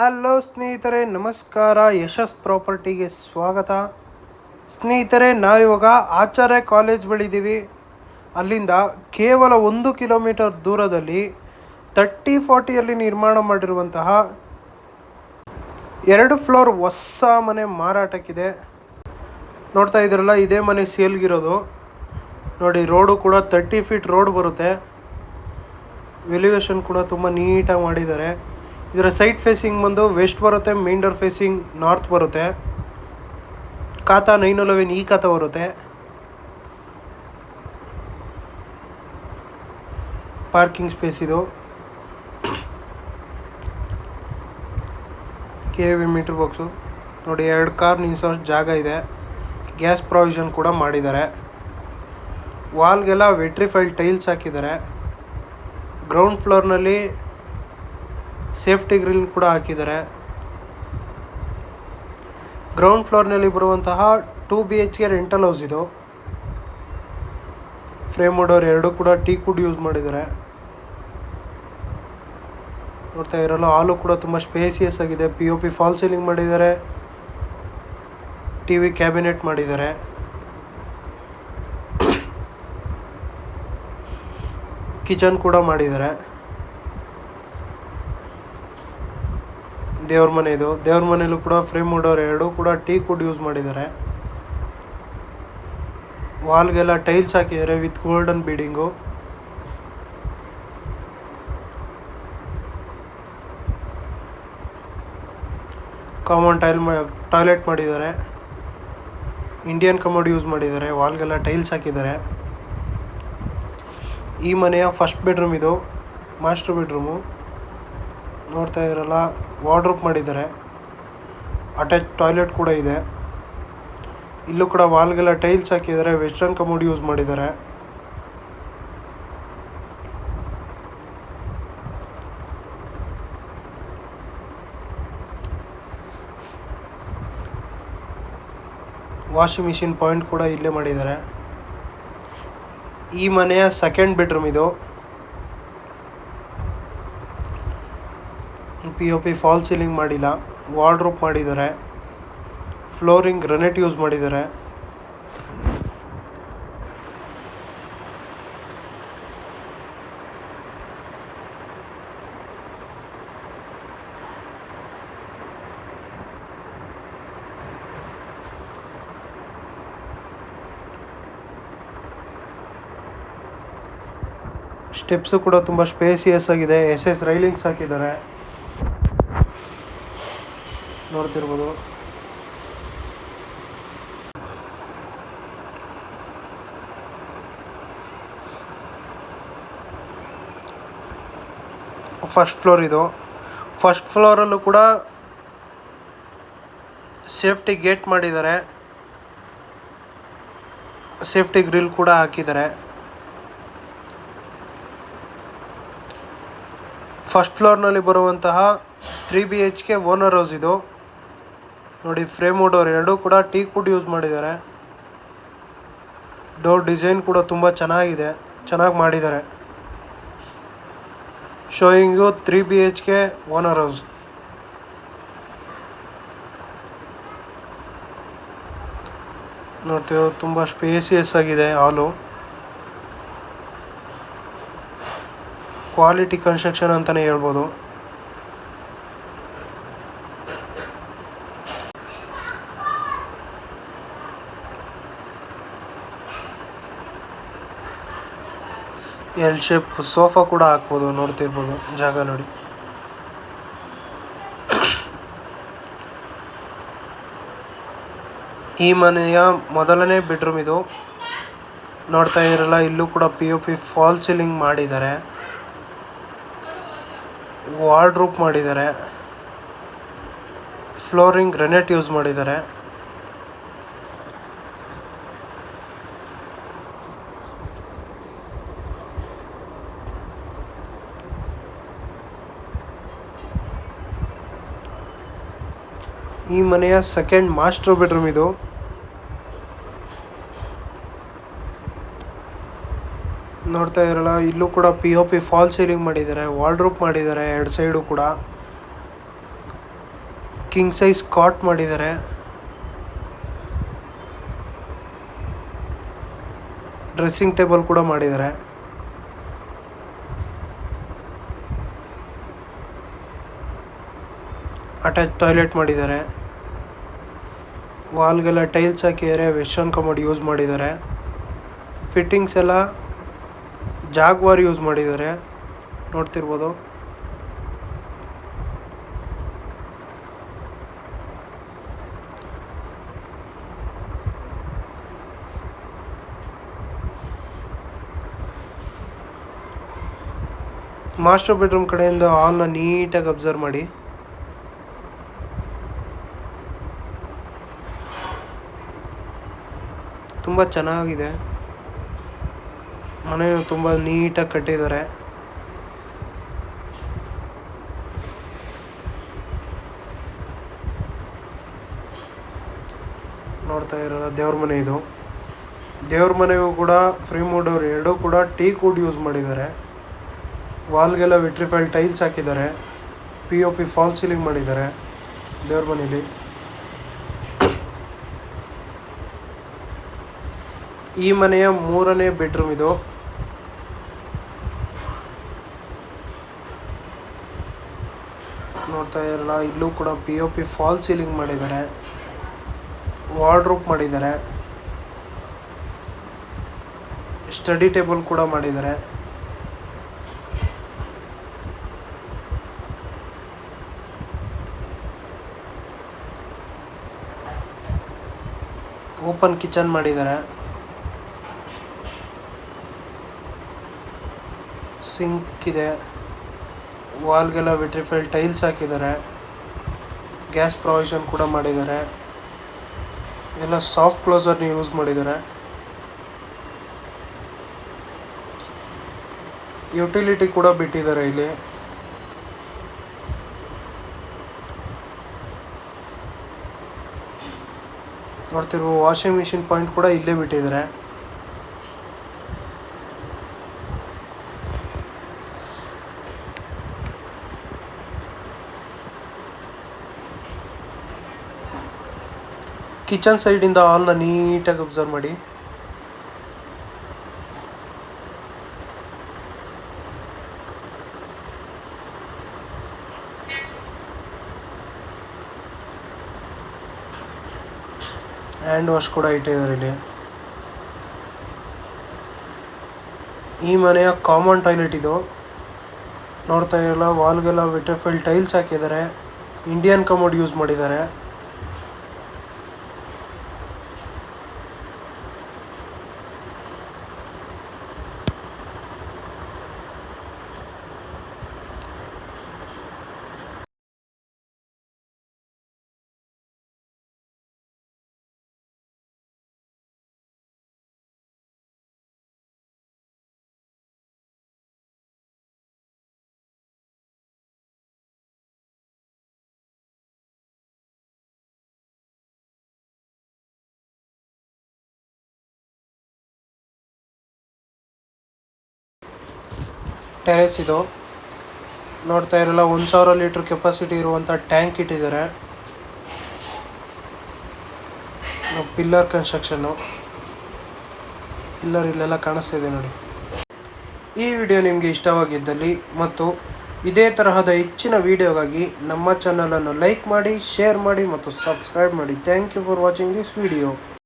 Hello ಸ್ನೇಹಿತರೆ, ನಮಸ್ಕಾರ. ಯಶಸ್ ಪ್ರಾಪರ್ಟಿಗೆ ಸ್ವಾಗತ. ಸ್ನೇಹಿತರೆ, ನಾವಿವಾಗ ಆಚಾರ್ಯ ಕಾಲೇಜ್ ಬಳಿ ಇದ್ದೀವಿ. ಅಲ್ಲಿಂದ ಕೇವಲ 1 ಕಿಲೋಮೀಟರ್ ದೂರದಲ್ಲಿ 30-40ಯಲ್ಲಿ ನಿರ್ಮಾಣ ಮಾಡಿರುವಂತಹ 2 ಫ್ಲೋರ್ ಹೊಸ ಮನೆ ಮಾರಾಟಕ್ಕಿದೆ. ನೋಡ್ತಾ ಇದ್ದೀರಲ್ಲ, ಇದೇ ಮನೆ ಸೇಲ್ಗಿರೋದು. ನೋಡಿ, ರೋಡು ಕೂಡ 30 ಫೀಟ್ ರೋಡ್ ಬರುತ್ತೆ. ವೆಲ್ಯುವೇಷನ್ ಕೂಡ ತುಂಬ ನೀಟಾಗಿ ಮಾಡಿದ್ದಾರೆ. ಇದರ ಸೈಡ್ ಫೇಸಿಂಗ್ ಬಂದು ವೆಸ್ಟ್ ಬರುತ್ತೆ, ಮೇನ್ ಡೋರ್ ಫೇಸಿಂಗ್ ನಾರ್ತ್ ಬರುತ್ತೆ. ಖಾತಾ 911 ಈ ಖಾತಾ ಬರುತ್ತೆ. ಪಾರ್ಕಿಂಗ್ ಸ್ಪೇಸ್ ಇದು. KV ಮೀಟರ್ ಬಾಕ್ಸು ನೋಡಿ, 2 ಕಾರ್ ನಿಲ್ಲಿಸೋ ಜಾಗ ಇದೆ. ಗ್ಯಾಸ್ ಪ್ರಾವಿಷನ್ ಕೂಡ ಮಾಡಿದ್ದಾರೆ. ವಾಲ್ಗೆಲ್ಲ ವೆಟ್ರಿಫೈಡ್ ಟೈಲ್ಸ್ ಹಾಕಿದ್ದಾರೆ. ಗ್ರೌಂಡ್ ಫ್ಲೋರ್ನಲ್ಲಿ ಸೇಫ್ಟಿ ಗ್ರಿಲ್ ಕೂಡ ಹಾಕಿದ್ದಾರೆ. ಗ್ರೌಂಡ್ ಫ್ಲೋರ್ನಲ್ಲಿ ಬರುವಂತಹ 2 BHK ರೆಂಟಲ್ ಹೌಸ್ ಇದು. ಫ್ರೇಮ್ ಡೋರ್ 2 ಕೂಡ ಟೀಕ್ ವುಡ್ ಯೂಸ್ ಮಾಡಿದ್ದಾರೆ. ನೋಡ್ತಾ ಇರಲ್ಲ, ಹಾಲು ಕೂಡ ತುಂಬ ಸ್ಪೇಸಿಯಸ್ ಆಗಿದೆ. POP ಫಾಲ್ ಸೀಲಿಂಗ್ ಮಾಡಿದ್ದಾರೆ. TV ಕ್ಯಾಬಿನೆಟ್ ಮಾಡಿದ್ದಾರೆ. ಕಿಚನ್ ಕೂಡ ಮಾಡಿದ್ದಾರೆ. ದೇವ್ರ ಮನೆ ಇದು. ದೇವ್ರ ಮನೆಯಲ್ಲೂ ಕೂಡ ಫ್ರೇಮ್ ಡೋರ್ 2 ಕೂಡ ಟೀಕ್ ವುಡ್ ಯೂಸ್ ಮಾಡಿದ್ದಾರೆ. ವಾಲ್ಗೆಲ್ಲ ಟೈಲ್ಸ್ ಹಾಕಿದ್ದಾರೆ ವಿತ್ ಗೋಲ್ಡನ್ ಬೀಡಿಂಗು. ಕಾಮನ್ ಟಾಯ್ಲೆಟ್ ಮಾಡಿದ್ದಾರೆ. ಇಂಡಿಯನ್ ಕಮೋಡ್ ಯೂಸ್ ಮಾಡಿದ್ದಾರೆ. ವಾಲ್ಗೆಲ್ಲ ಟೈಲ್ಸ್ ಹಾಕಿದ್ದಾರೆ. ಈ ಮನೆಯ ಫಸ್ಟ್ ಬೆಡ್ರೂಮ್ ಇದು, ಮಾಸ್ಟರ್ ಬೆಡ್ರೂಮು. ನೋಡ್ತಾ ಇರಲ್ಲ, ವಾರ್ಡ್ರೋಬ್ ಮಾಡಿದ್ದಾರೆ. ಅಟ್ಯಾಚ್ ಟಾಯ್ಲೆಟ್ ಕೂಡ ಇದೆ. ಇಲ್ಲೂ ಕೂಡ ವಾಲ್ಗೆಲ್ಲ ಟೈಲ್ಸ್ ಹಾಕಿದ್ದಾರೆ. ವೆಸ್ಟರ್ನ್ ಕಮೋಡ್ ಯೂಸ್ ಮಾಡಿದ್ದಾರೆ. ವಾಷಿಂಗ್ ಮಿಷಿನ್ ಪಾಯಿಂಟ್ ಕೂಡ ಇಲ್ಲೇ ಮಾಡಿದ್ದಾರೆ. ಈ ಮನೆಯ ಸೆಕೆಂಡ್ ಬೆಡ್ರೂಮ್ ಇದು. POP ಫಾಲ್ ಸೀಲಿಂಗ್ ಮಾಡಿಲ್ಲ. ವಾರ್ಡ್ರೋಬ್ ಮಾಡಿದ್ದಾರೆ. ಫ್ಲೋರಿಂಗ್ ಗ್ರನೆಟ್ ಯೂಸ್ ಮಾಡಿದ್ದಾರೆ. ಸ್ಟೆಪ್ಸು ಕೂಡ ತುಂಬ ಸ್ಪೇಸಿಯಸ್ ಆಗಿದೆ. SS ರೈಲಿಂಗ್ಸ್ ಹಾಕಿದ್ದಾರೆ. ನೋಡ್ತಿರ್ಬೋದು. ಫಸ್ಟ್ ಫ್ಲೋರ್ ಇದು. ಫಸ್ಟ್ ಫ್ಲೋರಲ್ಲೂ ಕೂಡ ಸೇಫ್ಟಿ ಗೇಟ್ ಮಾಡಿದ್ದಾರೆ. ಸೇಫ್ಟಿ ಗ್ರಿಲ್ ಕೂಡ ಹಾಕಿದ್ದಾರೆ. ಫಸ್ಟ್ ಫ್ಲೋರ್ನಲ್ಲಿ ಬರುವಂತಹ 3 BHK ಓನರ್ ಹೌಸ್ ಇದು. ನೋಡಿ, ಫ್ರೇಮ್ ಡೋರ್ 2 ಕೂಡ ಟೀಕ್ ವುಡ್ ಯೂಸ್ ಮಾಡಿದ್ದಾರೆ. ಡೋರ್ ಡಿಸೈನ್ ಕೂಡ ತುಂಬ ಚೆನ್ನಾಗಿ ಮಾಡಿದ್ದಾರೆ. ಶೋಯಿಂಗು 3 BHK ಓನರ್ ಹೌಸ್. ನೋಡ್ತೀವಿ, ತುಂಬ ಸ್ಪೇಸಿಯಸ್ ಆಗಿದೆ ಹಾಲು. ಕ್ವಾಲಿಟಿ ಕನ್ಸ್ಟ್ರಕ್ಷನ್ ಅಂತಲೇ ಹೇಳ್ಬೋದು. L ಶೇಪ್ ಸೋಫಾ ಕೂಡ ಹಾಕ್ಬೋದು. ನೋಡ್ತಿರ್ಬೋದು, ಜಾಗ ನೋಡಿ. ಈ ಮನೆಯ ಮೊದಲನೇ ಬೆಡ್ರೂಮ್ ಇದು. ನೋಡ್ತಾ ಇರಲ್ಲ, ಇಲ್ಲೂ ಕೂಡ POP ಫಾಲ್ ಸೀಲಿಂಗ್ ಮಾಡಿದ್ದಾರೆ. ವಾರ್ಡ್ರೋಬ್ ಮಾಡಿದ್ದಾರೆ. ಫ್ಲೋರಿಂಗ್ ಗ್ರನೆಟ್ ಯೂಸ್ ಮಾಡಿದ್ದಾರೆ. ಈ ಮನೆಯ ಸೆಕೆಂಡ್ ಮಾಸ್ಟರ್ ಬೆಡ್ರೂಮ್ ಇದು. ನೋಡ್ತಾ ಇರಲ್ಲ, ಇಲ್ಲೂ ಕೂಡ POP ಫಾಲ್ ಸೀಲಿಂಗ್ ಮಾಡಿದ್ದಾರೆ. ವಾರ್ಡ್ರೋಬ್ ಮಾಡಿದ್ದಾರೆ 2 ಸೈಡು ಕೂಡ. ಕಿಂಗ್ ಸೈಜ್ ಕಾಟ್ ಮಾಡಿದ್ದಾರೆ. ಡ್ರೆಸ್ಸಿಂಗ್ ಟೇಬಲ್ ಕೂಡ ಮಾಡಿದ್ದಾರೆ. ಅಟ್ಯಾಚ್ ಟಾಯ್ಲೆಟ್ ಮಾಡಿದ್ದಾರೆ. ವಾಲ್ಗೆಲ್ಲ ಟೈಲ್ಸ್ ಹಾಕಿದ್ದಾರೆ. ವೆಸ್ಟರ್ನ್ ಕಮೋಡ್ ಯೂಸ್ ಮಾಡಿದ್ದಾರೆ. ಫಿಟ್ಟಿಂಗ್ಸ್ ಎಲ್ಲ ಜಾಗ್ವಾರ್ ಯೂಸ್ ಮಾಡಿದ್ದಾರೆ, ನೋಡ್ತಿರ್ಬೋದು. ಮಾಸ್ಟರ್ ಬೆಡ್ರೂಮ್ ಕಡೆಯಿಂದ ಹಾಲ್ನ ನೀಟಾಗಿ ಅಬ್ಸರ್ವ್ ಮಾಡಿ. ತುಂಬ ಚೆನ್ನಾಗಿದೆ. ಮನೆಯು ತುಂಬ ನೀಟಾಗಿ ಕಟ್ಟಿದ್ದಾರೆ. ನೋಡ್ತಾ ಇರೋಲ್ಲ ದೇವ್ರ ಮನೆ ಇದು. ದೇವ್ರ ಮನೆಯೂ ಕೂಡ ಫ್ರೀ ಮೂಡ್ ಡೋರ್ ಎರಡೂ ಕೂಡ ಟೀಕ್ ವುಡ್ ಯೂಸ್ ಮಾಡಿದ್ದಾರೆ. ವಾಲ್ಗೆಲ್ಲ ವಿಟ್ರಿಫೈಲ್ ಟೈಲ್ಸ್ ಹಾಕಿದ್ದಾರೆ. POP ಫಾಲ್ ಸೀಲಿಂಗ್ ಮಾಡಿದ್ದಾರೆ ದೇವ್ರ ಮನೇಲಿ. ಈ ಮನೆಯ 3ನೇ ಬೆಡ್ರೂಮ್ ಇದು. ನೋಡ್ತಾ ಇರಲ್ಲ, ಇಲ್ಲೂ ಕೂಡ POP ಫಾಲ್ ಸೀಲಿಂಗ್ ಮಾಡಿದ್ದಾರೆ. ವಾರ್ಡ್ರೋಬ್ ಮಾಡಿದ್ದಾರೆ. ಸ್ಟಡಿ ಟೇಬಲ್ ಕೂಡ ಮಾಡಿದ್ದಾರೆ. ಓಪನ್ ಕಿಚನ್ ಮಾಡಿದ್ದಾರೆ. ಸಿಂಕ್ ಇದೆ. ವಾಲ್ಗೆಲ್ಲ ವಿಟ್ರಿಫೈಲ್ ಟೈಲ್ಸ್ ಹಾಕಿದ್ದಾರೆ. ಗ್ಯಾಸ್ ಪ್ರೊವಿಷನ್ ಕೂಡ ಮಾಡಿದ್ದಾರೆ. ಎಲ್ಲ ಸಾಫ್ಟ್ ಕ್ಲೋಸರ್ನ ಯೂಸ್ ಮಾಡಿದ್ದಾರೆ. ಯುಟಿಲಿಟಿ ಕೂಡ ಬಿಟ್ಟಿದ್ದಾರೆ ಇಲ್ಲಿ. ನೋಡ್ತಿರುವ ವಾಷಿಂಗ್ ಮಿಷಿನ್ ಪಾಯಿಂಟ್ ಕೂಡ ಇಲ್ಲೇ ಬಿಟ್ಟಿದ್ದಾರೆ. ಕಿಚನ್ ಸೈಡಿಂದ ಹಾಲ್ನ ನೀಟಾಗಿ ಅಬ್ಸರ್ವ್ ಮಾಡಿ. ಹ್ಯಾಂಡ್ ವಾಶ್ ಕೂಡ ಇಟ್ಟಿದ್ದಾರೆ ಇಲ್ಲಿ. ಈ ಮನೆಯ ಕಾಮನ್ ಟಾಯ್ಲೆಟ್ ಇದು. ನೋಡ್ತಾ ಇರಲ್ಲ, ವಾಲ್ಗೆಲ್ಲ ವಿಟ್ರಿಫೈಲ್ ಟೈಲ್ಸ್ ಹಾಕಿದ್ದಾರೆ. ಇಂಡಿಯನ್ ಕಮೋಡ್ ಯೂಸ್ ಮಾಡಿದ್ದಾರೆ. ಟೆರೆಸ್ ಇದು. ನೋಡ್ತಾ ಇರಲ್ಲ, 1000 ಲೀಟ್ರ್ ಕೆಪಾಸಿಟಿ ಇರುವಂಥ ಟ್ಯಾಂಕ್ ಇಟ್ಟಿದ್ದಾರೆ. Pillar construction. ಪಿಲ್ಲರ್ ಇಲ್ಲೆಲ್ಲ ಕಾಣಿಸ್ತಾ ಇದೆ ನೋಡಿ. ಈ ವಿಡಿಯೋ ನಿಮಗೆ ಇಷ್ಟವಾಗಿದ್ದಲ್ಲಿ ಮತ್ತು ಇದೇ ತರಹದ ಹೆಚ್ಚಿನ ವಿಡಿಯೋಗಾಗಿ ನಮ್ಮ ಚಾನಲನ್ನು ಲೈಕ್ ಮಾಡಿ, ಶೇರ್ ಮಾಡಿ ಮತ್ತು ಸಬ್ಸ್ಕ್ರೈಬ್ ಮಾಡಿ. Thank you for watching this video.